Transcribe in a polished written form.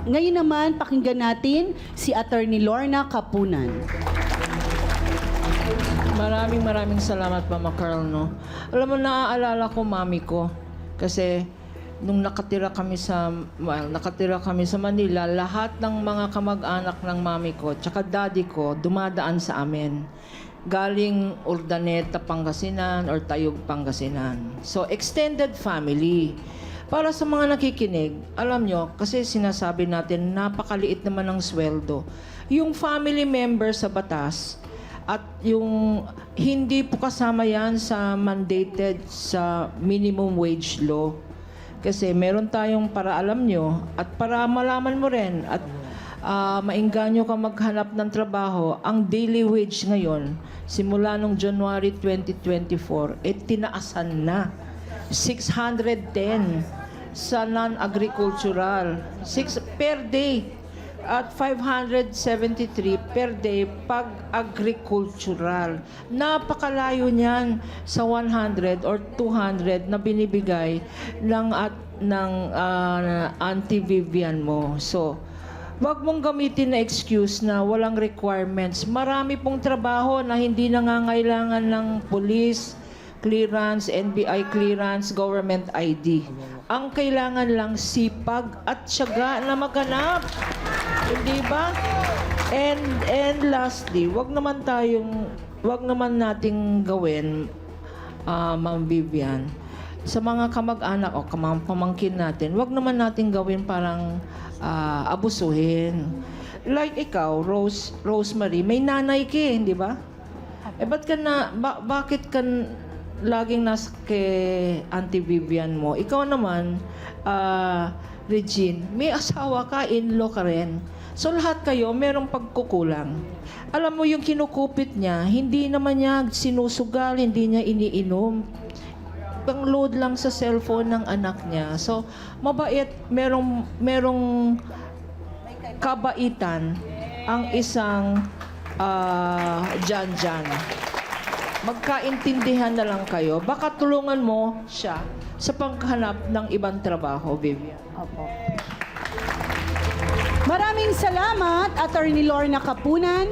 Ngayon naman, pakinggan natin si Attorney Lorna Kapunan. Maraming salamat, Mama Carl, no? Alam mo, naaalala ko, mami ko. Kasi, nung nakatira kami sa Manila, lahat ng mga kamag-anak ng mami ko, tsaka daddy ko, dumadaan sa amin. Galing Urdaneta, Pangasinan, or Tayug, Pangasinan. So, extended family. Para sa mga nakikinig, alam nyo, kasi sinasabi natin, napakaliit naman ng sweldo. Yung family member sa batas, at yung hindi po kasama yan sa mandated sa minimum wage law. Kasi meron tayong para alam nyo at para malaman mo rin at maingganyo ka maghanap ng trabaho, ang daily wage ngayon, simula nung January 2024, tinaasan na. 610 sa non-agricultural. Per day. At 573 per day pag agricultural. Napakalayo niyan sa 100 or 200 na binibigay ng Auntie Vivian mo. So, wag mong gamitin na excuse na walang requirements. Marami pong trabaho na hindi nangangailangan ng police clearance, NBI clearance, government ID. Ang kailangan lang sipag at tiyaga na maghanap. Hindi ba? And lastly, wag naman nating gawin, Ma'am Vivian, sa mga kamag-anak o pamangkin natin, wag naman nating gawin parang abusuhin. Like ikaw, Rosemary, may nanay ka, hindi ba? Bakit ka laging nasa kay Auntie Vivian mo? Ikaw naman, Regine, may asawa ka, in-law ka rin. So lahat kayo, merong pagkukulang. Alam mo, yung kinukupit niya, hindi naman niya sinusugal, hindi niya iniinom. Pang-load lang sa cellphone ng anak niya. So, mabait, merong kabaitan ang isang Jan. Magkaintindihan na lang kayo. Baka tulungan mo siya sa paghanap ng ibang trabaho, Vivian. Opo. Maraming salamat, Attorney Lorna Kapunan.